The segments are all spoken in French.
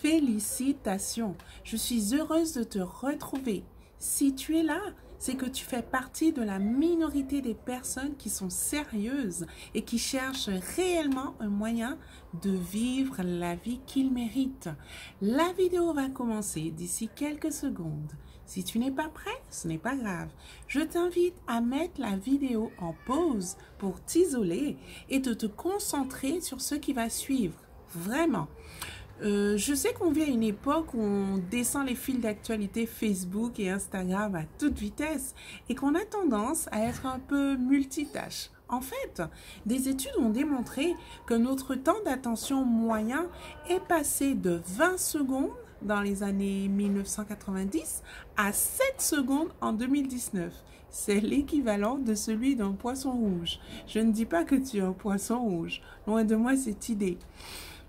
Félicitations, je suis heureuse de te retrouver. Si tu es là, c'est que tu fais partie de la minorité des personnes qui sont sérieuses et qui cherchent réellement un moyen de vivre la vie qu'ils méritent. La vidéo va commencer d'ici quelques secondes. Si tu n'es pas prêt, ce n'est pas grave. Je t'invite à mettre la vidéo en pause pour t'isoler et de te concentrer sur ce qui va suivre. Vraiment. Je sais qu'on vit à une époque où on descend les fils d'actualité Facebook et Instagram à toute vitesse et qu'on a tendance à être un peu multitâche. En fait, des études ont démontré que notre temps d'attention moyen est passé de 20 secondes dans les années 1990 à 7 secondes en 2019. C'est l'équivalent de celui d'un poisson rouge. Je ne dis pas que tu es un poisson rouge. Loin de moi cette idée.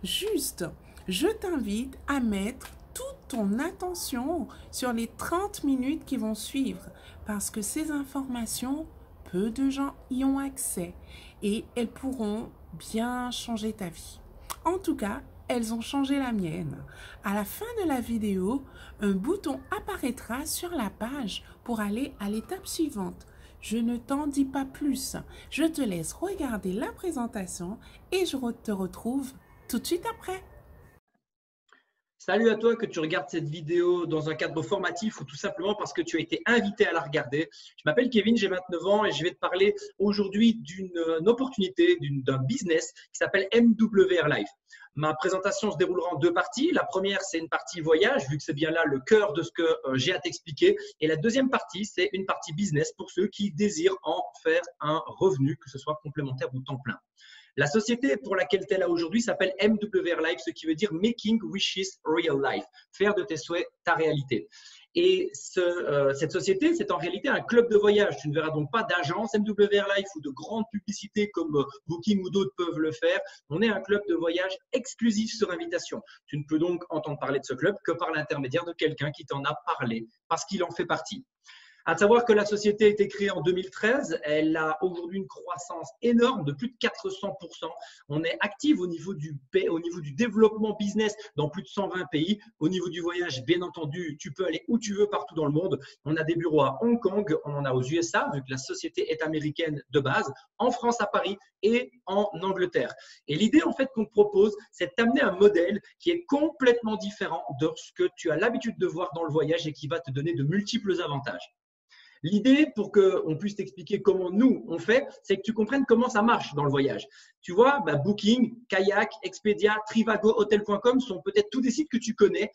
Juste, je t'invite à mettre toute ton attention sur les 30 minutes qui vont suivre parce que ces informations, peu de gens y ont accès et elles pourront bien changer ta vie. En tout cas, elles ont changé la mienne. À la fin de la vidéo, un bouton apparaîtra sur la page pour aller à l'étape suivante. Je ne t'en dis pas plus. Je te laisse regarder la présentation et je te retrouve tout de suite après. Salut à toi, que tu regardes cette vidéo dans un cadre formatif ou tout simplement parce que tu as été invité à la regarder. Je m'appelle Kevin, j'ai 29 ans et je vais te parler aujourd'hui d'une opportunité, d'un business qui s'appelle MWR Life. Ma présentation se déroulera en deux parties. La première, c'est une partie voyage, vu que c'est bien là le cœur de ce que j'ai à t'expliquer. Et la deuxième partie, c'est une partie business pour ceux qui désirent en faire un revenu, que ce soit complémentaire ou temps plein. La société pour laquelle tu es là aujourd'hui s'appelle MWR Life, ce qui veut dire Making Wishes Real Life, faire de tes souhaits ta réalité. Et cette société, c'est en réalité un club de voyage. Tu ne verras donc pas d'agence MWR Life ou de grandes publicités comme Booking ou d'autres peuvent le faire. On est un club de voyage exclusif sur invitation. Tu ne peux donc entendre parler de ce club que par l'intermédiaire de quelqu'un qui t'en a parlé, parce qu'il en fait partie. À savoir que la société a été créée en 2013, elle a aujourd'hui une croissance énorme de plus de 400%. On est active au niveau du développement business dans plus de 120 pays. Au niveau du voyage, bien entendu, tu peux aller où tu veux partout dans le monde. On a des bureaux à Hong Kong, on en a aux USA, vu que la société est américaine de base, en France à Paris et en Angleterre. Et l'idée en fait qu'on te propose, c'est de t'amener un modèle qui est complètement différent de ce que tu as l'habitude de voir dans le voyage et qui va te donner de multiples avantages. L'idée, pour qu'on puisse t'expliquer comment nous, on fait, c'est que tu comprennes comment ça marche dans le voyage. Tu vois, Booking, Kayak, Expedia, Trivago, Hotel.com sont peut-être tous des sites que tu connais.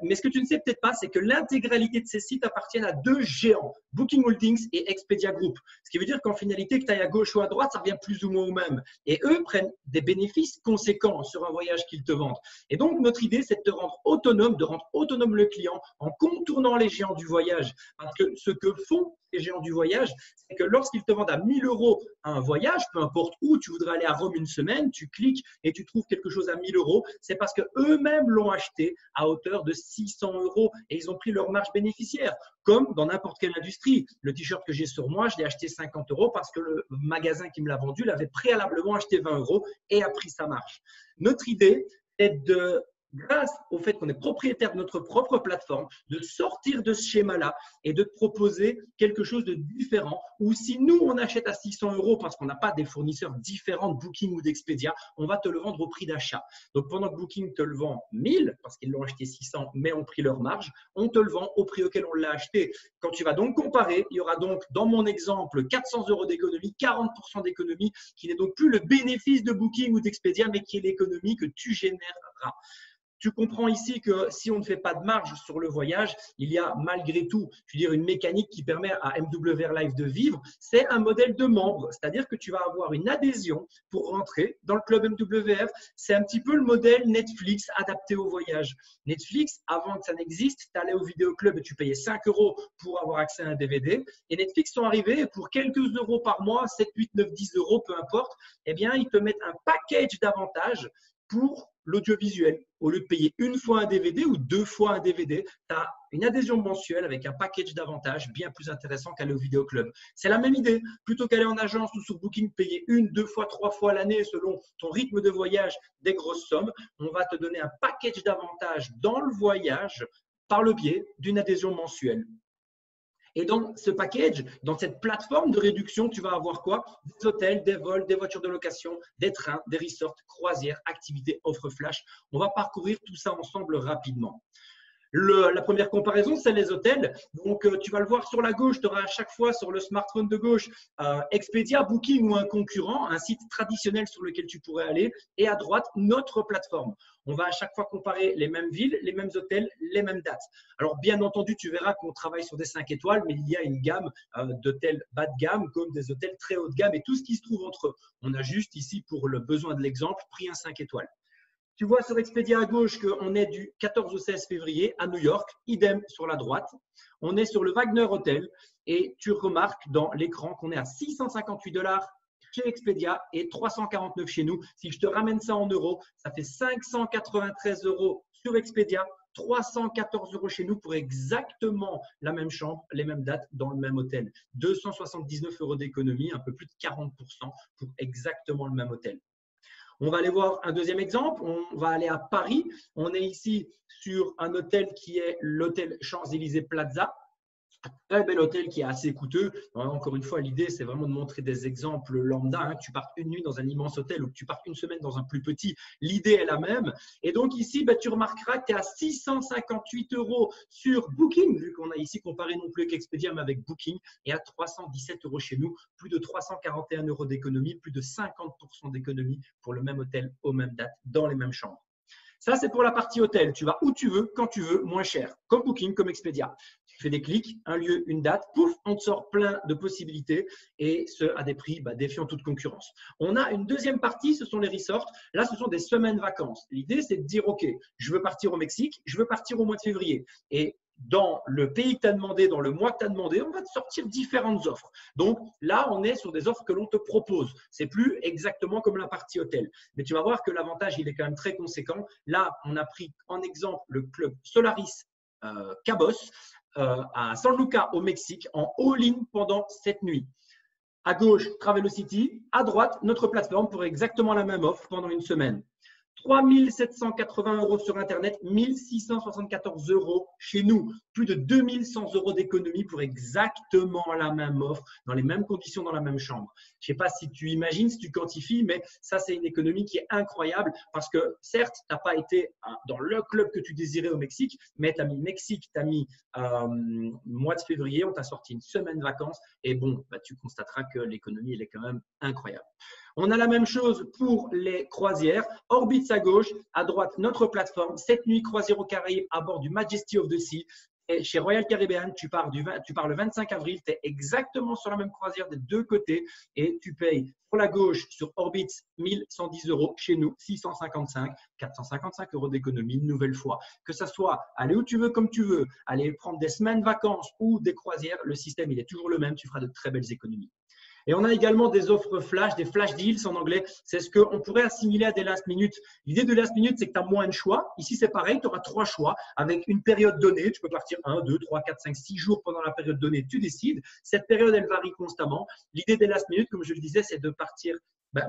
Mais ce que tu ne sais peut-être pas, c'est que l'intégralité de ces sites appartiennent à deux géants, Booking Holdings et Expedia Group. Ce qui veut dire qu'en finalité, que tu ailles à gauche ou à droite, ça revient plus ou moins au même. Et eux prennent des bénéfices conséquents sur un voyage qu'ils te vendent. Et donc, notre idée, c'est de te rendre autonome, de rendre autonome le client en contournant les géants du voyage. Parce que ce que font les géants du voyage, c'est que lorsqu'ils te vendent à 1 000 € un voyage, peu importe où, tu voudrais aller à Rome une semaine, tu cliques et tu trouves quelque chose à 1 000 €, c'est parce qu'eux-mêmes l'ont acheté à hauteur de 600 € et ils ont pris leur marge bénéficiaire, comme dans n'importe quelle industrie. Le t-shirt que j'ai sur moi, je l'ai acheté 50 € parce que le magasin qui me l'a vendu l'avait préalablement acheté 20 € et a pris sa marge. Notre idée est grâce au fait qu'on est propriétaire de notre propre plateforme, de sortir de ce schéma-là et de te proposer quelque chose de différent. Ou si nous, on achète à 600 € parce qu'on n'a pas des fournisseurs différents de Booking ou d'Expedia, on va te le vendre au prix d'achat. Donc, pendant que Booking te le vend 1000 parce qu'ils l'ont acheté 600 mais ont pris leur marge, on te le vend au prix auquel on l'a acheté. Quand tu vas donc comparer, il y aura donc, dans mon exemple, 400 € d'économie, 40% d'économie, qui n'est donc plus le bénéfice de Booking ou d'Expedia, mais qui est l'économie que tu généreras. Tu comprends ici que si on ne fait pas de marge sur le voyage, il y a malgré tout, je veux dire, une mécanique qui permet à MWR Life de vivre. C'est un modèle de membre, c'est-à-dire que tu vas avoir une adhésion pour rentrer dans le club MWR. C'est un petit peu le modèle Netflix adapté au voyage. Netflix, avant que ça n'existe, tu allais au vidéoclub et tu payais 5 € pour avoir accès à un DVD. Et Netflix sont arrivés et pour quelques euros par mois, 7, 8, 9, 10 €, peu importe, eh bien, ils te mettent un package d'avantages pour l'audiovisuel. Au lieu de payer une fois un DVD ou deux fois un DVD, tu as une adhésion mensuelle avec un package d'avantages bien plus intéressant qu'aller au vidéoclub. C'est la même idée. Plutôt qu'aller en agence ou sur Booking, payer une, deux fois, trois fois l'année selon ton rythme de voyage des grosses sommes, on va te donner un package d'avantages dans le voyage par le biais d'une adhésion mensuelle. Et dans ce package, dans cette plateforme de réduction, tu vas avoir quoi? Des hôtels, des vols, des voitures de location, des trains, des resorts, croisières, activités, offres flash. On va parcourir tout ça ensemble rapidement. La première comparaison, c'est les hôtels. Donc, tu vas le voir sur la gauche, tu auras à chaque fois sur le smartphone de gauche Expedia, Booking ou un concurrent, un site traditionnel sur lequel tu pourrais aller. Et à droite, notre plateforme. On va à chaque fois comparer les mêmes villes, les mêmes hôtels, les mêmes dates. Alors, bien entendu, tu verras qu'on travaille sur des 5 étoiles, mais il y a une gamme d'hôtels bas de gamme comme des hôtels très haut de gamme et tout ce qui se trouve entre eux. On a juste ici, pour le besoin de l'exemple, pris un 5 étoiles. Tu vois sur Expedia à gauche qu'on est du 14 au 16 février à New York, idem sur la droite. On est sur le Wagner Hotel et tu remarques dans l'écran qu'on est à 658 $ chez Expedia et 349 chez nous. Si je te ramène ça en euros, ça fait 593 € sur Expedia, 314 € chez nous pour exactement la même chambre, les mêmes dates dans le même hôtel. 279 € d'économie, un peu plus de 40% pour exactement le même hôtel. On va aller voir un deuxième exemple. On va aller à Paris. On est ici sur un hôtel qui est l'hôtel Champs-Élysées Plaza. Un très bel hôtel qui est assez coûteux. Encore une fois, l'idée, c'est vraiment de montrer des exemples lambda. Que tu partes une nuit dans un immense hôtel ou que tu partes une semaine dans un plus petit, l'idée est la même. Et donc ici, tu remarqueras que tu es à 658 € sur Booking, vu qu'on a ici comparé non plus avec Expedia, mais avec Booking, et à 317 € chez nous, plus de 341 € d'économie, plus de 50% d'économie pour le même hôtel aux mêmes dates, dans les mêmes chambres. Ça, c'est pour la partie hôtel. Tu vas où tu veux, quand tu veux, moins cher, comme Booking, comme Expedia. Tu fais des clics, un lieu, une date, pouf, on te sort plein de possibilités et ce, à des prix défiant toute concurrence. On a une deuxième partie, ce sont les resorts. Là, ce sont des semaines vacances. L'idée, c'est de dire, OK, je veux partir au Mexique, je veux partir au mois de février. Et dans le pays que tu as demandé, dans le mois que tu as demandé, on va te sortir différentes offres. Donc là, on est sur des offres que l'on te propose. C'est plus exactement comme la partie hôtel. Mais tu vas voir que l'avantage, il est quand même très conséquent. Là, on a pris en exemple le club Solaris Cabos à San Lucas au Mexique en all-in pendant 7 nuits. À gauche, Travelocity. À droite, notre plateforme pour exactement la même offre pendant une semaine. 3 780 € sur Internet, 1 674 € chez nous. Plus de 2 100 € d'économie pour exactement la même offre, dans les mêmes conditions, dans la même chambre. Je ne sais pas si tu imagines, si tu quantifies, mais ça, c'est une économie qui est incroyable parce que certes, tu n'as pas été dans le club que tu désirais au Mexique, mais tu as mis Mexique, tu as mis mois de février, on t'a sorti une semaine de vacances et bon, tu constateras que l'économie, elle est quand même incroyable. On a la même chose pour les croisières. Orbitz à gauche, à droite, notre plateforme. 7 nuits croisière aux Caraïbes à bord du Majesty of the Sea. Et chez Royal Caribbean, tu pars le 25 avril, tu es exactement sur la même croisière des deux côtés et tu payes pour la gauche sur Orbitz 1110 €, chez nous 655, 455 € d'économie une nouvelle fois. Que ça soit aller où tu veux, comme tu veux, aller prendre des semaines de vacances ou des croisières, le système il est toujours le même, tu feras de très belles économies. Et on a également des offres flash, des flash deals en anglais. C'est ce qu'on pourrait assimiler à des last minute. L'idée de last minute, c'est que tu as moins de choix. Ici, c'est pareil, tu auras 3 choix avec une période donnée. Tu peux partir 1, 2, 3, 4, 5, 6 jours pendant la période donnée. Tu décides. Cette période, elle varie constamment. L'idée des last minute, comme je le disais, c'est de partir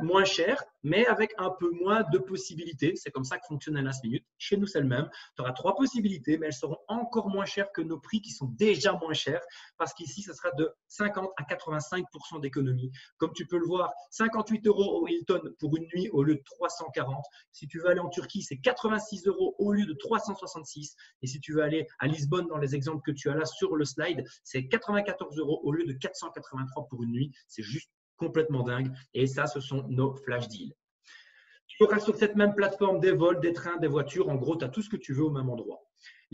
moins cher, mais avec un peu moins de possibilités. C'est comme ça que fonctionne un last minute. Chez nous, c'est le même. Tu auras 3 possibilités, mais elles seront encore moins chères que nos prix qui sont déjà moins chers parce qu'ici, ça sera de 50 à 85% d'économie. Comme tu peux le voir, 58 € au Hilton pour une nuit au lieu de 340. Si tu veux aller en Turquie, c'est 86 € au lieu de 366. Et si tu veux aller à Lisbonne, dans les exemples que tu as là sur le slide, c'est 94 € au lieu de 483 pour une nuit. C'est juste complètement dingue. Et ça, ce sont nos flash deals. Tu auras sur cette même plateforme des vols, des trains, des voitures. En gros, tu as tout ce que tu veux au même endroit.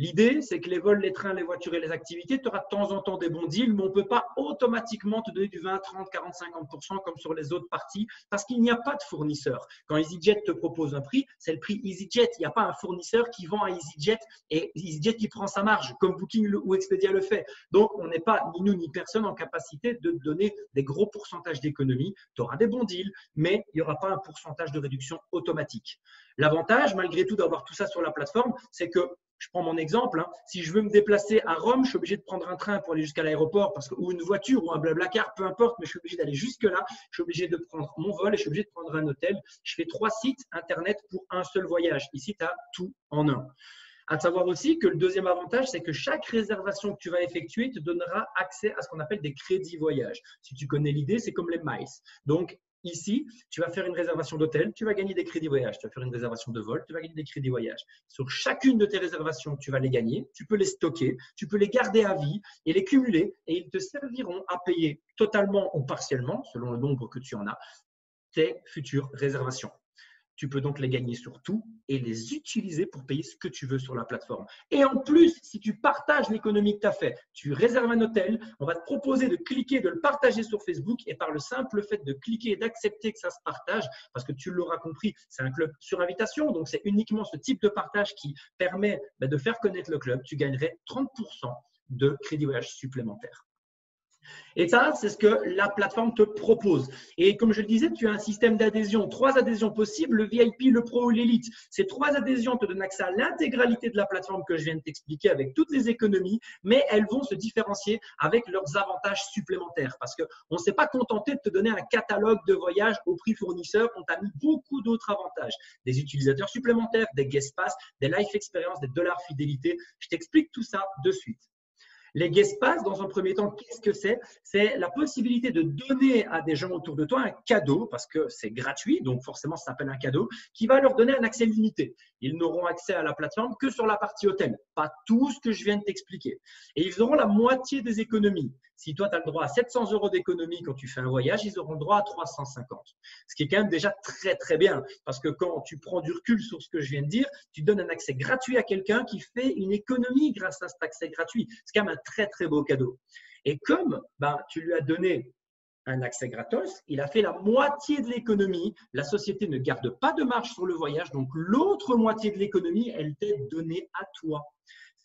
L'idée, c'est que les vols, les trains, les voitures et les activités, tu auras de temps en temps des bons deals, mais on ne peut pas automatiquement te donner du 20, 30, 40, 50% comme sur les autres parties parce qu'il n'y a pas de fournisseur. Quand EasyJet te propose un prix, c'est le prix EasyJet. Il n'y a pas un fournisseur qui vend à EasyJet et EasyJet qui prend sa marge comme Booking ou Expedia le fait. Donc, on n'est pas, ni nous ni personne, en capacité de donner des gros pourcentages d'économie. Tu auras des bons deals, mais il n'y aura pas un pourcentage de réduction automatique. L'avantage, malgré tout, d'avoir tout ça sur la plateforme, c'est que je prends mon exemple, si je veux me déplacer à Rome, je suis obligé de prendre un train pour aller jusqu'à l'aéroport ou une voiture ou un Blablacar, peu importe, mais je suis obligé d'aller jusque-là. Je suis obligé de prendre mon vol et je suis obligé de prendre un hôtel. Je fais 3 sites Internet pour un seul voyage. Ici, tu as tout en un. À savoir aussi que le deuxième avantage, c'est que chaque réservation que tu vas effectuer te donnera accès à ce qu'on appelle des crédits voyage. Si tu connais l'idée, c'est comme les miles. Donc, ici, tu vas faire une réservation d'hôtel, tu vas gagner des crédits voyage. Tu vas faire une réservation de vol, tu vas gagner des crédits voyage. Sur chacune de tes réservations, tu vas les gagner, tu peux les stocker, tu peux les garder à vie et les cumuler et ils te serviront à payer totalement ou partiellement, selon le nombre que tu en as, tes futures réservations. Tu peux donc les gagner sur tout et les utiliser pour payer ce que tu veux sur la plateforme. Et en plus, si tu partages l'économie que tu as fait, tu réserves un hôtel, on va te proposer de cliquer, de le partager sur Facebook et par le simple fait de cliquer et d'accepter que ça se partage, parce que tu l'auras compris, c'est un club sur invitation, donc c'est uniquement ce type de partage qui permet de faire connaître le club, tu gagnerais 30% de crédit voyage supplémentaire. Et ça, c'est ce que la plateforme te propose. Et comme je le disais, tu as un système d'adhésion, 3 adhésions possibles, le VIP, le Pro ou l'Elite. Ces 3 adhésions te donnent accès à l'intégralité de la plateforme que je viens de t'expliquer avec toutes les économies, mais elles vont se différencier avec leurs avantages supplémentaires parce qu'on ne s'est pas contenté de te donner un catalogue de voyages au prix fournisseur, on t'a mis beaucoup d'autres avantages. Des utilisateurs supplémentaires, des guest pass, des life experience, des dollars fidélité. Je t'explique tout ça de suite. Les guest pass, dans un premier temps, qu'est-ce que c'est? C'est la possibilité de donner à des gens autour de toi un cadeau, parce que c'est gratuit, donc forcément ça s'appelle un cadeau, qui va leur donner un accès limité. Ils n'auront accès à la plateforme que sur la partie hôtel, pas tout ce que je viens de t'expliquer. Et ils auront la moitié des économies. Si toi, tu as le droit à 700 € d'économie quand tu fais un voyage, ils auront le droit à 350. Ce qui est quand même déjà très, très bien. Parce que quand tu prends du recul sur ce que je viens de dire, tu donnes un accès gratuit à quelqu'un qui fait une économie grâce à cet accès gratuit. C'est quand même un très, très beau cadeau. Et comme tu lui as donné un accès gratos, il a fait la moitié de l'économie. La société ne garde pas de marge sur le voyage. Donc, l'autre moitié de l'économie, elle t'est donnée à toi.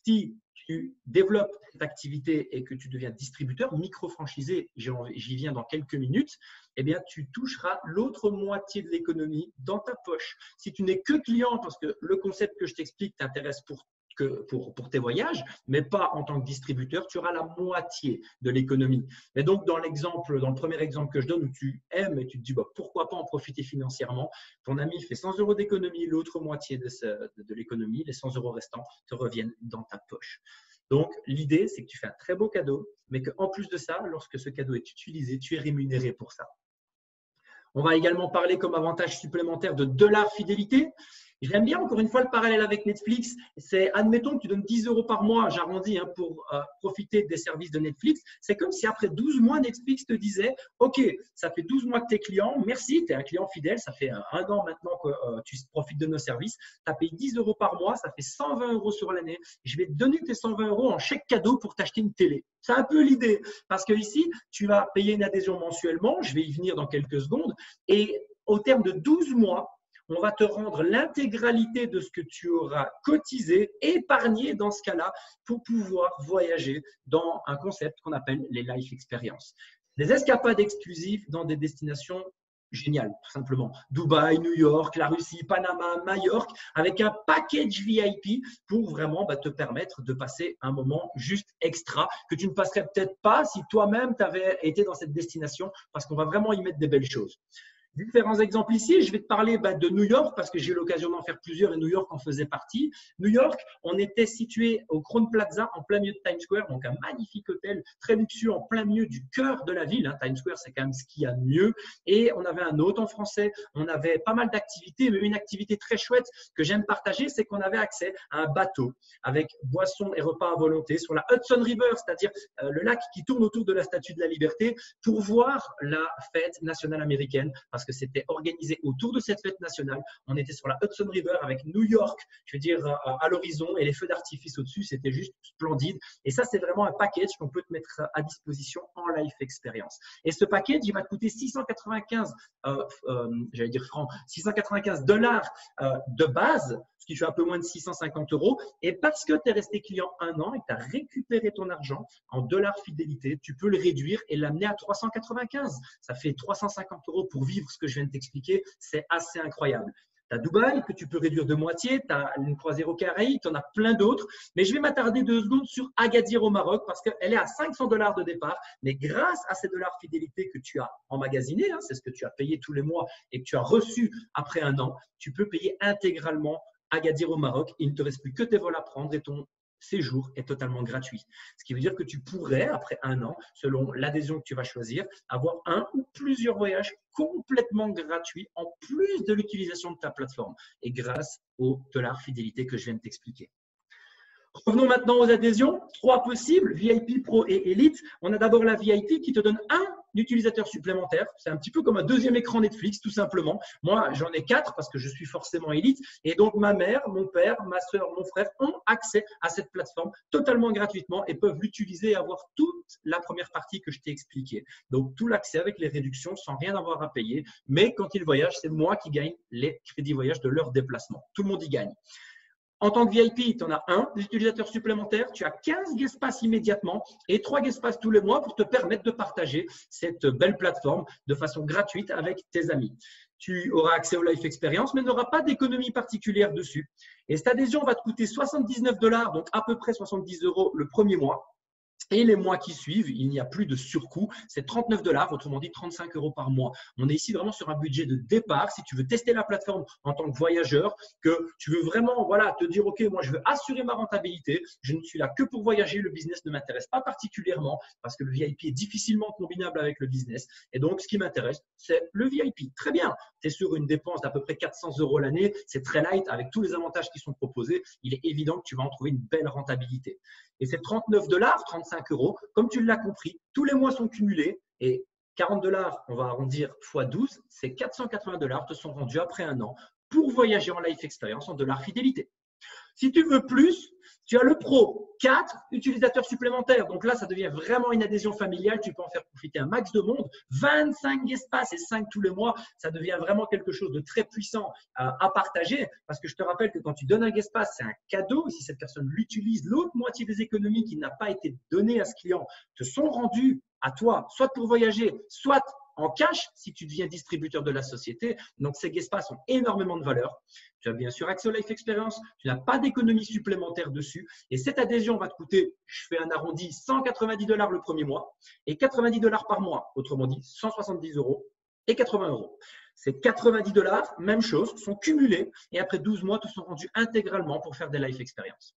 Si tu développes cette activité et que tu deviens distributeur, micro-franchisé, j'y viens dans quelques minutes, eh bien, tu toucheras l'autre moitié de l'économie dans ta poche. Si tu n'es que client, parce que le concept que je t'explique t'intéresse pour tes voyages, mais pas en tant que distributeur, tu auras la moitié de l'économie. Et donc, dans le premier exemple que je donne, où tu aimes et tu te dis pourquoi pas en profiter financièrement, ton ami fait 100 € d'économie, l'autre moitié de l'économie, les 100 € restants te reviennent dans ta poche. Donc, l'idée, c'est que tu fais un très beau cadeau, mais qu'en plus de ça, lorsque ce cadeau est utilisé, tu es rémunéré pour ça. On va également parler comme avantage supplémentaire de dollars fidélité. J'aime bien encore une fois le parallèle avec Netflix. C'est, admettons que tu donnes 10 € par mois, j'arrondis, pour profiter des services de Netflix. C'est comme si après 12 mois, Netflix te disait « Ok, ça fait 12 mois que tu es client, merci, tu es un client fidèle, ça fait 1 an maintenant que tu profites de nos services. Tu as payé 10 € par mois, ça fait 120 € sur l'année. Je vais te donner tes 120 € en chèque cadeau pour t'acheter une télé. » C'est un peu l'idée parce que ici, tu vas payer une adhésion mensuellement, je vais y venir dans quelques secondes, et au terme de 12 mois, on va te rendre l'intégralité de ce que tu auras cotisé, épargné dans ce cas-là, pour pouvoir voyager dans un concept qu'on appelle les life experience. Des escapades exclusives dans des destinations géniales, tout simplement. Dubaï, New York, la Russie, Panama, Majorque, avec un package VIP pour vraiment te permettre de passer un moment juste extra que tu ne passerais peut-être pas si toi-même tu avais été dans cette destination, parce qu'on va vraiment y mettre des belles choses. Différents exemples ici. Je vais te parler de New York parce que j'ai eu l'occasion d'en faire plusieurs et New York en faisait partie. New York, on était situé au Crowne Plaza en plein milieu de Times Square, donc un magnifique hôtel très luxueux en plein milieu du cœur de la ville. Times Square, c'est quand même ce qu'il y a de mieux. Et on avait un hôte en français, on avait pas mal d'activités, mais une activité très chouette que j'aime partager, c'est qu'on avait accès à un bateau avec boissons et repas à volonté sur la Hudson River, c'est-à-dire le lac qui tourne autour de la Statue de la Liberté, pour voir la fête nationale américaine. Parce parce que c'était organisé autour de cette fête nationale. On était sur la Hudson River avec New York, je veux dire, à l'horizon et les feux d'artifice au-dessus. C'était juste splendide. Et ça, c'est vraiment un package qu'on peut te mettre à disposition en life experience. Et ce package, il va te coûter 695, j'allais dire francs, 695 dollars de base, ce qui fait un peu moins de 650 euros. Et parce que tu es resté client un an et que tu as récupéré ton argent en dollars fidélité, tu peux le réduire et l'amener à 395. Ça fait 350 euros pour vivre ce que je viens de t'expliquer. C'est assez incroyable. Tu as Dubaï que tu peux réduire de moitié, tu as une croisière aux Caraïbes, tu en as plein d'autres. Mais je vais m'attarder 2 secondes sur Agadir au Maroc parce qu'elle est à 500 dollars de départ. Mais grâce à ces dollars fidélité que tu as emmagasinés, c'est ce que tu as payé tous les mois et que tu as reçu après un an, tu peux payer intégralement Agadir au Maroc. Il ne te reste plus que tes vols à prendre et ton séjour est totalement gratuit. Ce qui veut dire que tu pourrais, après un an, selon l'adhésion que tu vas choisir, avoir un ou plusieurs voyages complètement gratuits en plus de l'utilisation de ta plateforme et grâce au dollar fidélité que je viens de t'expliquer. Revenons maintenant aux adhésions. 3 possibles, VIP, Pro et Elite. On a d'abord la VIP qui te donne un utilisateur supplémentaire. C'est un petit peu comme un deuxième écran Netflix, tout simplement. Moi, j'en ai 4 parce que je suis forcément Elite. Et donc, ma mère, mon père, ma soeur, mon frère ont accès à cette plateforme totalement gratuitement et peuvent l'utiliser et avoir toute la première partie que je t'ai expliquée. Donc, tout l'accès avec les réductions sans rien avoir à payer. Mais quand ils voyagent, c'est moi qui gagne les crédits voyage de leur déplacement. Tout le monde y gagne. En tant que VIP, tu en as un utilisateur supplémentaire, tu as 15 guest pass immédiatement et 3 guest pass tous les mois pour te permettre de partager cette belle plateforme de façon gratuite avec tes amis. Tu auras accès au Life Experience, mais n'auras pas d'économie particulière dessus. Et cette adhésion va te coûter 79 dollars, donc à peu près 70 euros le premier mois. Et les mois qui suivent, il n'y a plus de surcoût, c'est 39 dollars, autrement dit 35 euros par mois. On est ici vraiment sur un budget de départ. Si tu veux tester la plateforme en tant que voyageur, que tu veux vraiment te dire, OK, moi je veux assurer ma rentabilité, je ne suis là que pour voyager, le business ne m'intéresse pas particulièrement parce que le VIP est difficilement combinable avec le business. Et donc, ce qui m'intéresse, c'est le VIP. Très bien, tu es sur une dépense d'à peu près 400 euros l'année, c'est très light avec tous les avantages qui sont proposés. Il est évident que tu vas en trouver une belle rentabilité. Et c'est 39 dollars, 35 euros, comme tu l'as compris, tous les mois sont cumulés et 40 dollars, on va arrondir x 12, c'est 480 dollars te sont rendus après un an pour voyager en life experience en dollars fidélité. Si tu veux plus, tu as le Pro, 4 utilisateurs supplémentaires. Donc là, ça devient vraiment une adhésion familiale. Tu peux en faire profiter un max de monde. 25 guest pass et 5 tous les mois. Ça devient vraiment quelque chose de très puissant à partager. Parce que je te rappelle que quand tu donnes un guest pass, c'est un cadeau. Si cette personne l'utilise, l'autre moitié des économies qui n'a pas été données à ce client te sont rendues à toi, soit pour voyager, soit en cash si tu deviens distributeur de la société. Donc, ces guest pass ont énormément de valeur. Tu as bien sûr accès au Life Experience. Tu n'as pas d'économie supplémentaire dessus. Et cette adhésion va te coûter, je fais un arrondi, 190 dollars le premier mois et 90 dollars par mois. Autrement dit, 170 euros et 80 euros. Ces 90 dollars, même chose, sont cumulés et après 12 mois, te sont rendus intégralement pour faire des Life Experience.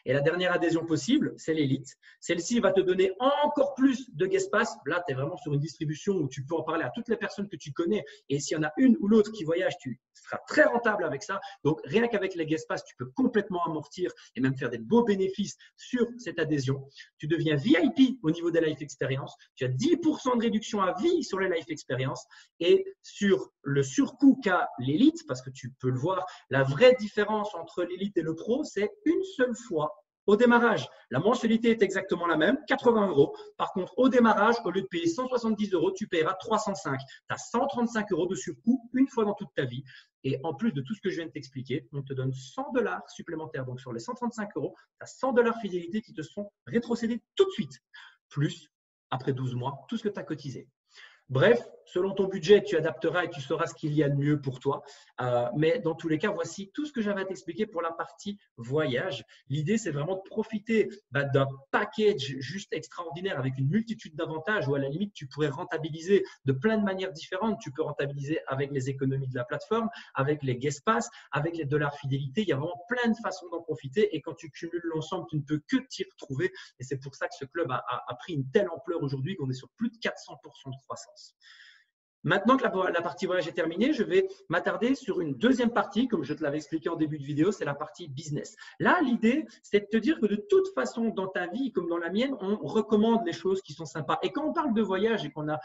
Et la dernière adhésion possible, c'est l'élite. Celle-ci va te donner encore plus de guest pass. Là, tu es vraiment sur une distribution où tu peux en parler à toutes les personnes que tu connais. Et s'il y en a une ou l'autre qui voyage, tu seras très rentable avec ça. Donc, rien qu'avec les guest pass, tu peux complètement amortir et même faire des beaux bénéfices sur cette adhésion. Tu deviens VIP au niveau des Life Experience. Tu as 10% de réduction à vie sur les Life Experience. Et sur le surcoût qu'a l'élite, parce que tu peux le voir, la vraie différence entre l'élite et le pro, c'est une seule fois au démarrage. La mensualité est exactement la même, 80 euros. Par contre, au démarrage, au lieu de payer 170 euros, tu paieras 305. Tu as 135 euros de surcoût une fois dans toute ta vie. Et en plus de tout ce que je viens de t'expliquer, on te donne 100 dollars supplémentaires. Donc, sur les 135 euros, tu as 100 dollars fidélité qui te sont rétrocédés tout de suite. Plus, après 12 mois, tout ce que tu as cotisé. Bref, selon ton budget, tu adapteras et tu sauras ce qu'il y a de mieux pour toi. Mais dans tous les cas, voici tout ce que j'avais à t'expliquer pour la partie voyage. L'idée, c'est vraiment de profiter d'un package juste extraordinaire avec une multitude d'avantages où à la limite, tu pourrais rentabiliser de plein de manières différentes. Tu peux rentabiliser avec les économies de la plateforme, avec les guest pass, avec les dollars fidélité. Il y a vraiment plein de façons d'en profiter et quand tu cumules l'ensemble, tu ne peux que t'y retrouver. Et c'est pour ça que ce club a pris une telle ampleur aujourd'hui qu'on est sur plus de 400% de croissance. Maintenant que la partie voyage est terminée, je vais m'attarder sur une deuxième partie, comme je te l'avais expliqué en début de vidéo, c'est la partie business. Là, l'idée, c'est de te dire que de toute façon, dans ta vie comme dans la mienne, on recommande les choses qui sont sympas. Et quand on parle de voyage et qu'on a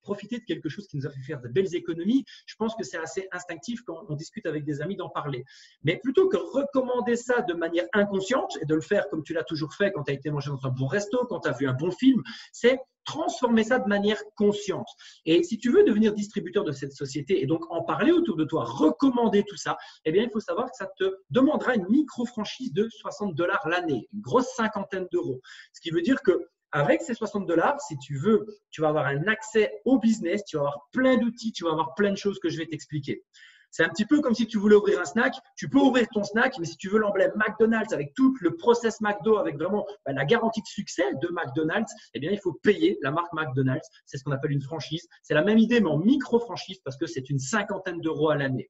profiter de quelque chose qui nous a fait faire de belles économies, je pense que c'est assez instinctif quand on discute avec des amis d'en parler. Mais plutôt que recommander ça de manière inconsciente et de le faire comme tu l'as toujours fait quand tu as été manger dans un bon resto, quand tu as vu un bon film, c'est transformer ça de manière consciente. Et si tu veux devenir distributeur de cette société et donc en parler autour de toi, recommander tout ça, eh bien, il faut savoir que ça te demandera une micro-franchise de $60 l'année, une grosse cinquantaine d'euros. Ce qui veut dire que avec ces $60, si tu veux, tu vas avoir un accès au business, tu vas avoir plein d'outils, tu vas avoir plein de choses que je vais t'expliquer. C'est un petit peu comme si tu voulais ouvrir un snack. Tu peux ouvrir ton snack, mais si tu veux l'emblème McDonald's avec tout le process McDo, avec vraiment la garantie de succès de McDonald's, eh bien, il faut payer la marque McDonald's. C'est ce qu'on appelle une franchise. C'est la même idée, mais en micro-franchise parce que c'est une cinquantaine d'euros à l'année.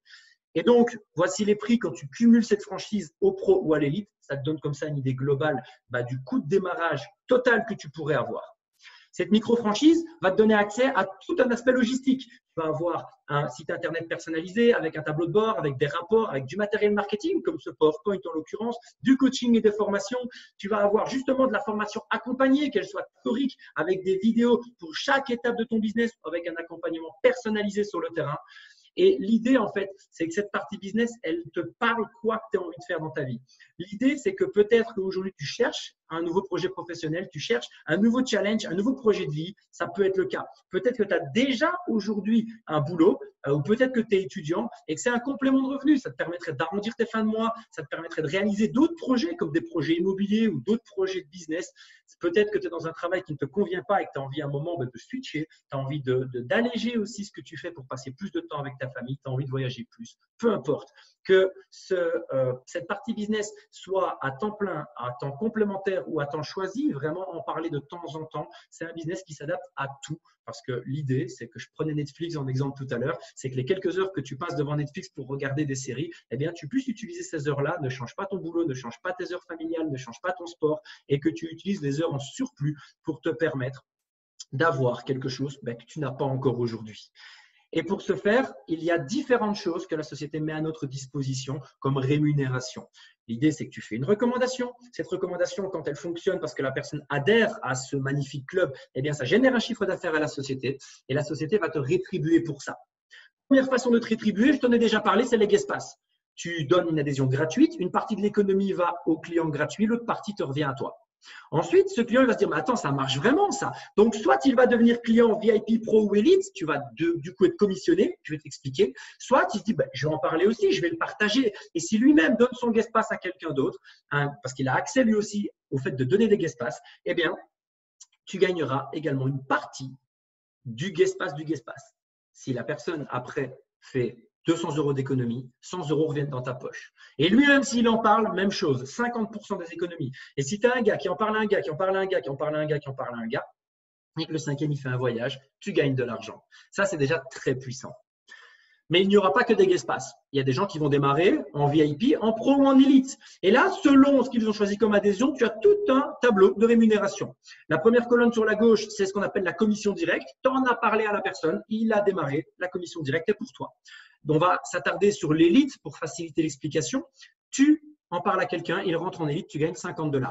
Et donc, voici les prix quand tu cumules cette franchise au pro ou à l'élite. Ça te donne comme ça une idée globale du coût de démarrage total que tu pourrais avoir. Cette micro-franchise va te donner accès à tout un aspect logistique. Tu vas avoir un site internet personnalisé avec un tableau de bord, avec des rapports, avec du matériel marketing, comme ce PowerPoint en l'occurrence, du coaching et des formations. Tu vas avoir justement de la formation accompagnée, qu'elle soit théorique, avec des vidéos pour chaque étape de ton business, avec un accompagnement personnalisé sur le terrain. Et l'idée, en fait, c'est que cette partie business, elle te parle quoi que tu as envie de faire dans ta vie. L'idée, c'est que peut-être qu'aujourd'hui, tu cherches un nouveau projet professionnel, tu cherches un nouveau challenge, un nouveau projet de vie. Ça peut être le cas. Peut-être que tu as déjà aujourd'hui un boulot ou peut-être que tu es étudiant et que c'est un complément de revenu. Ça te permettrait d'arrondir tes fins de mois, ça te permettrait de réaliser d'autres projets comme des projets immobiliers ou d'autres projets de business. Peut-être que tu es dans un travail qui ne te convient pas et que tu as envie à un moment de switcher, tu as envie d'alléger aussi ce que tu fais pour passer plus de temps avec ta famille, tu as envie de voyager plus. Peu importe que cette partie business soit à temps plein, à temps complémentaire ou à temps choisi, vraiment en parler de temps en temps. C'est un business qui s'adapte à tout parce que l'idée, c'est que je prenais Netflix en exemple tout à l'heure, c'est que les quelques heures que tu passes devant Netflix pour regarder des séries, eh bien, tu puisses utiliser ces heures-là, ne change pas ton boulot, ne change pas tes heures familiales, ne change pas ton sport et que tu utilises les heures en surplus pour te permettre d'avoir quelque chose que tu n'as pas encore aujourd'hui. Et pour ce faire, il y a différentes choses que la société met à notre disposition comme rémunération. L'idée, c'est que tu fais une recommandation. Cette recommandation, quand elle fonctionne parce que la personne adhère à ce magnifique club, eh bien, ça génère un chiffre d'affaires à la société et la société va te rétribuer pour ça. Première façon de te rétribuer, je t'en ai déjà parlé, c'est les guest pass. Tu donnes une adhésion gratuite, une partie de l'économie va au client gratuit, l'autre partie te revient à toi. Ensuite, ce client il va se dire, mais attends, ça marche vraiment ça. Donc, soit il va devenir client VIP Pro ou Elite, tu vas du coup être commissionné, je vais t'expliquer. Soit il se dit, je vais en parler aussi, je vais le partager. Et si lui-même donne son guest pass à quelqu'un d'autre, parce qu'il a accès lui aussi au fait de donner des guest pass, eh bien, tu gagneras également une partie du guest pass du guest pass. Si la personne après fait 200 € d'économie, 100 € reviennent dans ta poche. Et lui-même, s'il en parle, même chose, 50% des économies. Et si tu as un gars qui en parle à un gars, qui en parle à un gars, qui en parle à un gars, qui en parle à un gars, et que le cinquième, il fait un voyage, tu gagnes de l'argent. Ça, c'est déjà très puissant. Mais il n'y aura pas que des guest pass. Il y a des gens qui vont démarrer en VIP, en pro ou en élite. Et là, selon ce qu'ils ont choisi comme adhésion, tu as tout un tableau de rémunération. La première colonne sur la gauche, c'est ce qu'on appelle la commission directe. Tu en as parlé à la personne, il a démarré, la commission directe est pour toi. On va s'attarder sur l'élite pour faciliter l'explication. Tu en parles à quelqu'un, il rentre en élite, tu gagnes 50 $.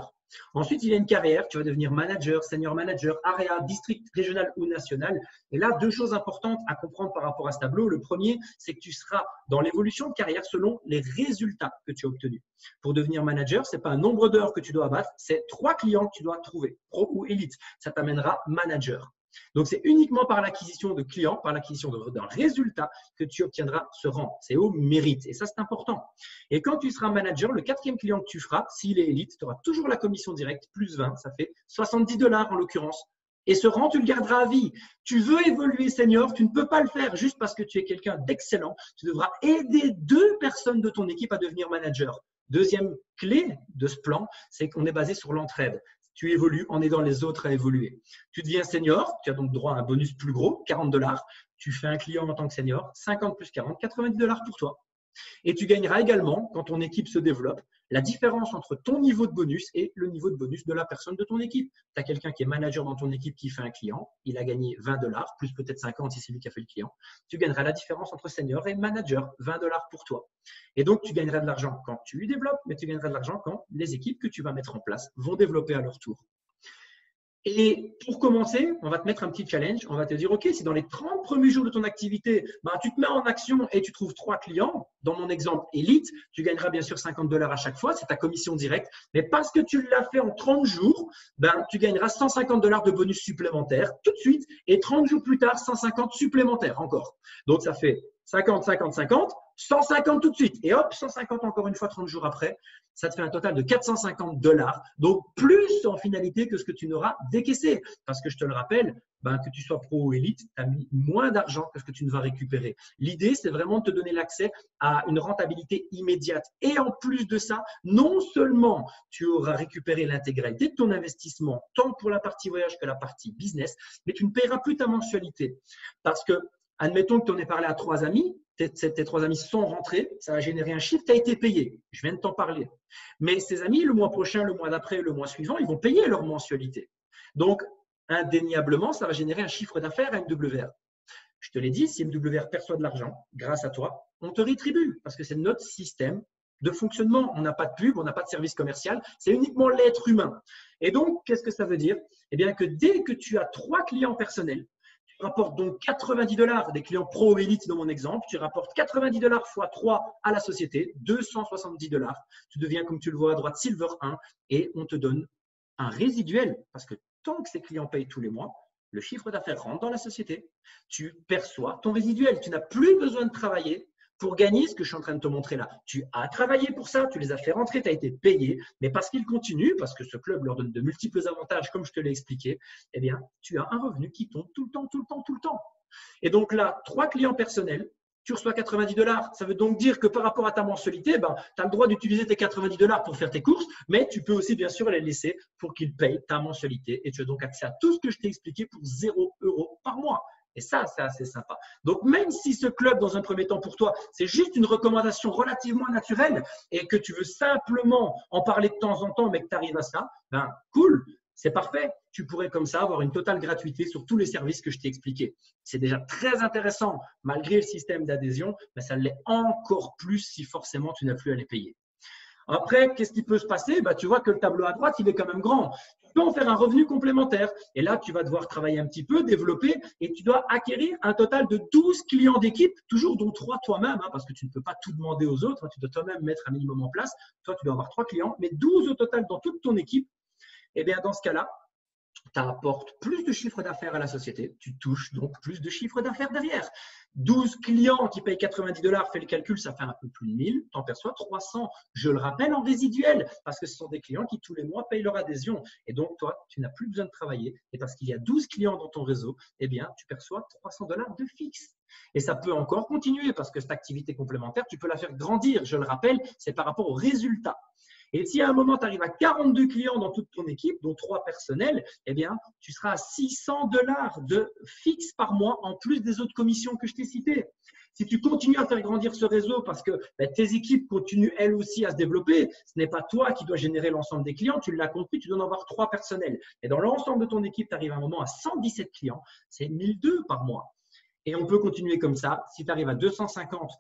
Ensuite, il y a une carrière, tu vas devenir manager, senior manager, area, district, régional ou national. Et là, deux choses importantes à comprendre par rapport à ce tableau. Le premier, c'est que tu seras dans l'évolution de carrière selon les résultats que tu as obtenus. Pour devenir manager, ce n'est pas un nombre d'heures que tu dois abattre, c'est 3 clients que tu dois trouver, pro ou élite. Ça t'amènera manager. Donc, c'est uniquement par l'acquisition de clients, par l'acquisition d'un résultat que tu obtiendras ce rang. C'est au mérite. Et ça, c'est important. Et quand tu seras manager, le 4e client que tu feras, s'il est élite, tu auras toujours la commission directe, plus 20, ça fait 70 $ en l'occurrence. Et ce rang, tu le garderas à vie. Tu veux évoluer senior, tu ne peux pas le faire juste parce que tu es quelqu'un d'excellent. Tu devras aider 2 personnes de ton équipe à devenir manager. Deuxième clé de ce plan, c'est qu'on est basé sur l'entraide. Tu évolues en aidant les autres à évoluer. Tu deviens senior, tu as donc droit à un bonus plus gros, 40 $. Tu fais un client en tant que senior, 50 plus 40, 90 $ pour toi. Et tu gagneras également, quand ton équipe se développe, la différence entre ton niveau de bonus et le niveau de bonus de la personne de ton équipe. Tu as quelqu'un qui est manager dans ton équipe qui fait un client, il a gagné 20 $, plus peut-être 50 si c'est lui qui a fait le client. Tu gagneras la différence entre senior et manager, 20 $ pour toi. Et donc, tu gagneras de l'argent quand tu développes, mais tu gagneras de l'argent quand les équipes que tu vas mettre en place vont développer à leur tour. Et pour commencer, on va te mettre un petit challenge. On va te dire, OK, si dans les 30 premiers jours de ton activité, tu te mets en action et tu trouves 3 clients, dans mon exemple Elite, tu gagneras bien sûr $50 à chaque fois, c'est ta commission directe. Mais parce que tu l'as fait en 30 jours, tu gagneras $150 de bonus supplémentaires tout de suite et 30 jours plus tard, 150 supplémentaires encore. Donc, ça fait 50, 50, 50, 150 tout de suite. Et hop, 150 encore une fois 30 jours après. Ça te fait un total de $450. Donc, plus en finalité que ce que tu n'auras décaissé. Parce que je te le rappelle, que tu sois pro ou élite, tu as mis moins d'argent que ce que tu ne vas récupérer. L'idée, c'est vraiment de te donner l'accès à une rentabilité immédiate. Et en plus de ça, non seulement tu auras récupéré l'intégralité de ton investissement, tant pour la partie voyage que la partie business, mais tu ne paieras plus ta mensualité. Parce que, admettons que tu en aies parlé à 3 amis, tes 3 amis sont rentrés, ça a généré un chiffre, tu as été payé. Je viens de t'en parler. Mais ces amis, le mois prochain, le mois d'après, le mois suivant, ils vont payer leur mensualité. Donc, indéniablement, ça va générer un chiffre d'affaires à MWR. Je te l'ai dit, si MWR perçoit de l'argent grâce à toi, on te rétribue parce que c'est notre système de fonctionnement. On n'a pas de pub, on n'a pas de service commercial, c'est uniquement l'être humain. Et donc, qu'est-ce que ça veut dire? Eh bien, que dès que tu as 3 clients personnels, tu rapportes donc $90 des clients pro élite dans mon exemple. Tu rapportes $90 x 3 à la société, $270. Tu deviens, comme tu le vois à droite, Silver 1 et on te donne un résiduel parce que tant que ces clients payent tous les mois, le chiffre d'affaires rentre dans la société. Tu perçois ton résiduel. Tu n'as plus besoin de travailler pour gagner ce que je suis en train de te montrer là. Tu as travaillé pour ça, tu les as fait rentrer, tu as été payé, mais parce qu'ils continuent, parce que ce club leur donne de multiples avantages, comme je te l'ai expliqué, eh bien, tu as un revenu qui tombe tout le temps, tout le temps, tout le temps. Et donc là, 3 clients personnels, tu reçois $90. Ça veut donc dire que par rapport à ta mensualité, tu as le droit d'utiliser tes $90 pour faire tes courses, mais tu peux aussi bien sûr les laisser pour qu'ils payent ta mensualité et tu as donc accès à tout ce que je t'ai expliqué pour 0 € par mois. Et ça, c'est assez sympa. Donc, même si ce club, dans un premier temps pour toi, c'est juste une recommandation relativement naturelle et que tu veux simplement en parler de temps en temps, mais que tu arrives à ça, cool, c'est parfait. Tu pourrais comme ça avoir une totale gratuité sur tous les services que je t'ai expliqués. C'est déjà très intéressant malgré le système d'adhésion, mais ça l'est encore plus si forcément tu n'as plus à les payer. Après, qu'est-ce qui peut se passer? Tu vois que le tableau à droite, il est quand même grand. Tu peux en faire un revenu complémentaire. Et là, tu vas devoir travailler un petit peu, développer, et tu dois acquérir un total de 12 clients d'équipe, toujours dont 3 toi-même, parce que tu ne peux pas tout demander aux autres. Tu dois toi-même mettre un minimum en place. Toi, tu dois avoir 3 clients, mais 12 au total dans toute ton équipe. Eh bien, dans ce cas-là, tu apportes plus de chiffre d'affaires à la société. Tu touches donc plus de chiffre d'affaires derrière. 12 clients qui payent $90, fais le calcul, ça fait un peu plus de 1000. Tu en perçois 300. Je le rappelle en résiduel parce que ce sont des clients qui tous les mois payent leur adhésion. Et donc, toi, tu n'as plus besoin de travailler. Et parce qu'il y a 12 clients dans ton réseau, eh bien, tu perçois $300 de fixe. Et ça peut encore continuer parce que cette activité complémentaire, tu peux la faire grandir. Je le rappelle, c'est par rapport aux résultats. Et si à un moment, tu arrives à 42 clients dans toute ton équipe, dont 3 personnels, eh bien, tu seras à $600 de fixe par mois en plus des autres commissions que je t'ai citées. Si tu continues à faire grandir ce réseau parce que tes équipes continuent elles aussi à se développer, ce n'est pas toi qui dois générer l'ensemble des clients, tu l'as compris, tu dois en avoir 3 personnels. Et dans l'ensemble de ton équipe, tu arrives à un moment à 117 clients, c'est 1002 par mois. Et on peut continuer comme ça. Si tu arrives à 250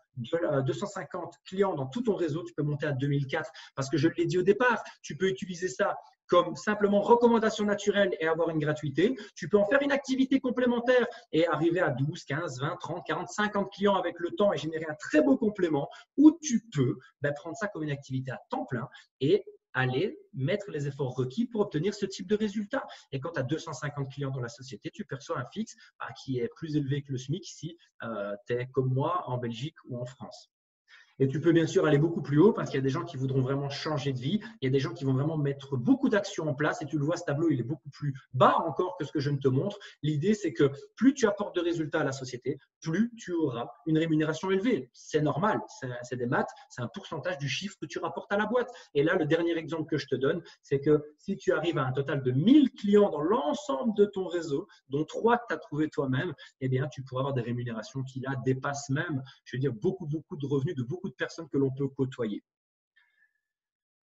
clients dans tout ton réseau, tu peux monter à 2004. Parce que je l'ai dit au départ, tu peux utiliser ça comme simplement recommandation naturelle et avoir une gratuité. Tu peux en faire une activité complémentaire et arriver à 12, 15, 20, 30, 40, 50 clients avec le temps et générer un très beau complément. Ou tu peux prendre ça comme une activité à temps plein et aller mettre les efforts requis pour obtenir ce type de résultat. Et quand tu as 250 clients dans la société, tu perçois un fixe qui est plus élevé que le SMIC si tu es comme moi en Belgique ou en France. Et tu peux bien sûr aller beaucoup plus haut parce qu'il y a des gens qui voudront vraiment changer de vie. Il y a des gens qui vont vraiment mettre beaucoup d'actions en place. Et tu le vois, ce tableau, il est beaucoup plus bas encore que ce que je ne te montre. L'idée, c'est que plus tu apportes de résultats à la société, plus tu auras une rémunération élevée. C'est normal, c'est des maths, c'est un pourcentage du chiffre que tu rapportes à la boîte. Et là, le dernier exemple que je te donne, c'est que si tu arrives à un total de 1000 clients dans l'ensemble de ton réseau, dont 3 que tu as trouvé toi-même, eh bien, tu pourras avoir des rémunérations qui là dépassent même, je veux dire, beaucoup de revenus de beaucoup de personnes que l'on peut côtoyer.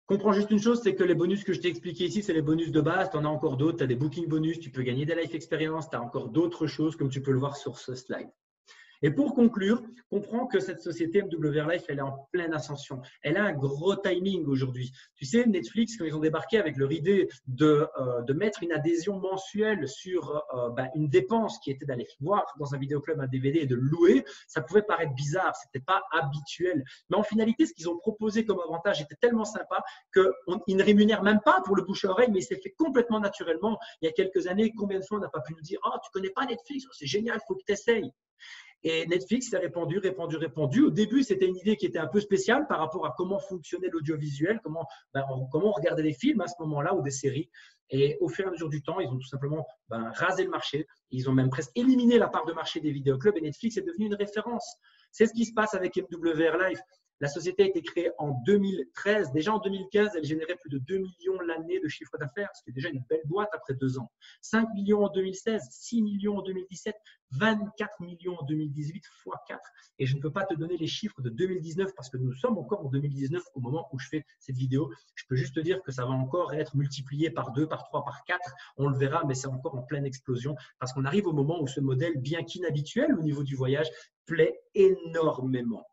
Comprends juste une chose, c'est que les bonus que je t'ai expliqué ici, c'est les bonus de base. Tu en as encore d'autres. Tu as des booking bonus, tu peux gagner des life experience, tu as encore d'autres choses comme tu peux le voir sur ce slide. Et pour conclure, comprends que cette société MWR Life, elle est en pleine ascension. Elle a un gros timing aujourd'hui. Tu sais, Netflix, quand ils ont débarqué avec leur idée de mettre une adhésion mensuelle sur une dépense qui était d'aller voir dans un vidéoclub un DVD et de le louer, ça pouvait paraître bizarre, ce n'était pas habituel. Mais en finalité, ce qu'ils ont proposé comme avantage était tellement sympa qu'ils ne rémunèrent même pas pour le bouche à oreille, mais il s'est fait complètement naturellement. Il y a quelques années, combien de fois on n'a pas pu nous dire « Oh, tu ne connais pas Netflix, c'est génial, il faut que tu essayes ». Et Netflix s'est répandu. Au début, c'était une idée qui était un peu spéciale par rapport à comment fonctionnait l'audiovisuel, comment on regardait des films à ce moment-là ou des séries. Et au fur et à mesure du temps, ils ont tout simplement rasé le marché. Ils ont même presque éliminé la part de marché des vidéoclubs et Netflix est devenu une référence. C'est ce qui se passe avec MWR Life. La société a été créée en 2013. Déjà en 2015, elle générait plus de 2 millions l'année de chiffre d'affaires, ce qui est déjà une belle boîte après 2 ans. 5 millions en 2016, 6 millions en 2017, 24 millions en 2018 x 4. Et je ne peux pas te donner les chiffres de 2019 parce que nous sommes encore en 2019 au moment où je fais cette vidéo. Je peux juste te dire que ça va encore être multiplié par 2, par 3, par 4. On le verra, mais c'est encore en pleine explosion parce qu'on arrive au moment où ce modèle, bien qu'inhabituel au niveau du voyage, plaît énormément.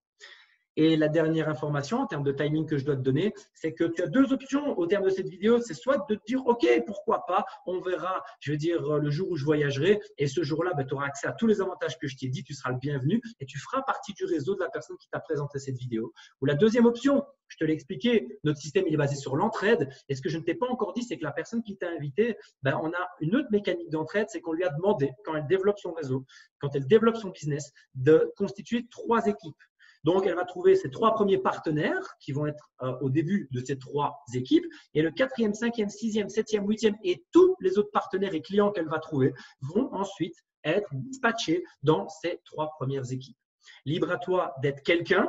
Et la dernière information en termes de timing que je dois te donner, c'est que tu as 2 options au terme de cette vidéo. C'est soit de te dire, OK, pourquoi pas, on verra, je veux dire, le jour où je voyagerai. Et ce jour-là, tu auras accès à tous les avantages que je t'ai dit, tu seras le bienvenu et tu feras partie du réseau de la personne qui t'a présenté cette vidéo. Ou la deuxième option, je te l'ai expliqué, notre système il est basé sur l'entraide. Et ce que je ne t'ai pas encore dit, c'est que la personne qui t'a invité, on a une autre mécanique d'entraide, c'est qu'on lui a demandé, quand elle développe son réseau, quand elle développe son business, de constituer 3 équipes. Donc, elle va trouver ses 3 premiers partenaires qui vont être au début de ces 3 équipes. Et le 4e, 5e, 6e, 7e, 8e et tous les autres partenaires et clients qu'elle va trouver vont ensuite être dispatchés dans ces 3 premières équipes. Libre à toi d'être quelqu'un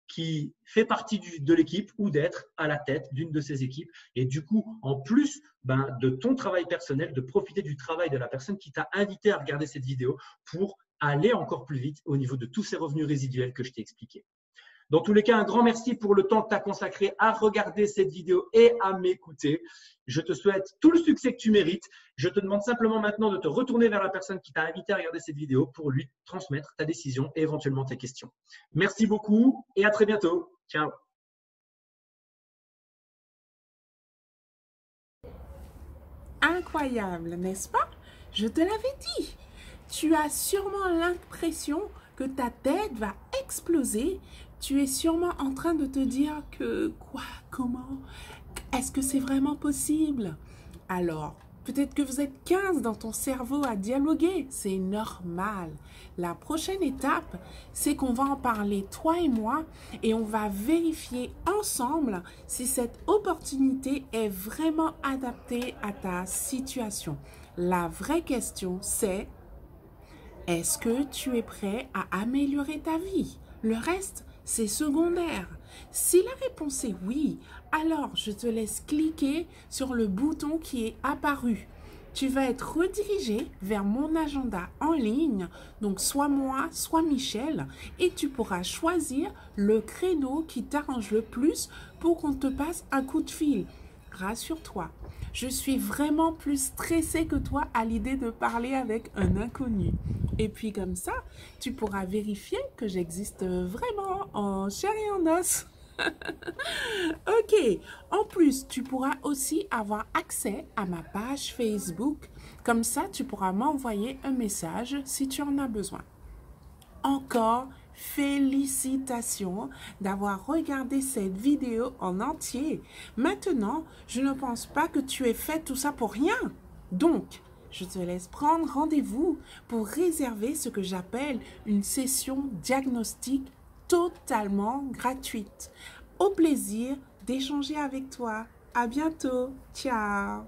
qui fait partie de l'équipe ou d'être à la tête d'une de ces équipes. Et du coup, en plus de ton travail personnel, de profiter du travail de la personne qui t'a invité à regarder cette vidéo pour aller encore plus vite au niveau de tous ces revenus résiduels que je t'ai expliqué. Dans tous les cas, un grand merci pour le temps que tu as consacré à regarder cette vidéo et à m'écouter. Je te souhaite tout le succès que tu mérites. Je te demande simplement maintenant de te retourner vers la personne qui t'a invité à regarder cette vidéo pour lui transmettre ta décision et éventuellement tes questions. Merci beaucoup et à très bientôt. Ciao. Incroyable, n'est-ce pas? Je te l'avais dit. Tu as sûrement l'impression que ta tête va exploser. Tu es sûrement en train de te dire que quoi, comment, est-ce que c'est vraiment possible? Alors, peut-être que vous êtes 15 dans ton cerveau à dialoguer, c'est normal. La prochaine étape, c'est qu'on va en parler toi et moi et on va vérifier ensemble si cette opportunité est vraiment adaptée à ta situation. La vraie question, c'est: est-ce que tu es prêt à améliorer ta vie? Le reste, c'est secondaire. Si la réponse est oui, alors je te laisse cliquer sur le bouton qui est apparu. Tu vas être redirigé vers mon agenda en ligne, donc soit moi, soit Michel, et tu pourras choisir le créneau qui t'arrange le plus pour qu'on te passe un coup de fil. Rassure-toi, je suis vraiment plus stressée que toi à l'idée de parler avec un inconnu. Et puis comme ça, tu pourras vérifier que j'existe vraiment en chair et en os. Ok, en plus, tu pourras aussi avoir accès à ma page Facebook. Comme ça, tu pourras m'envoyer un message si tu en as besoin. Encore félicitations d'avoir regardé cette vidéo en entier. Maintenant, je ne pense pas que tu aies fait tout ça pour rien. Donc, je te laisse prendre rendez-vous pour réserver ce que j'appelle une session diagnostic totalement gratuite. Au plaisir d'échanger avec toi. À bientôt. Ciao.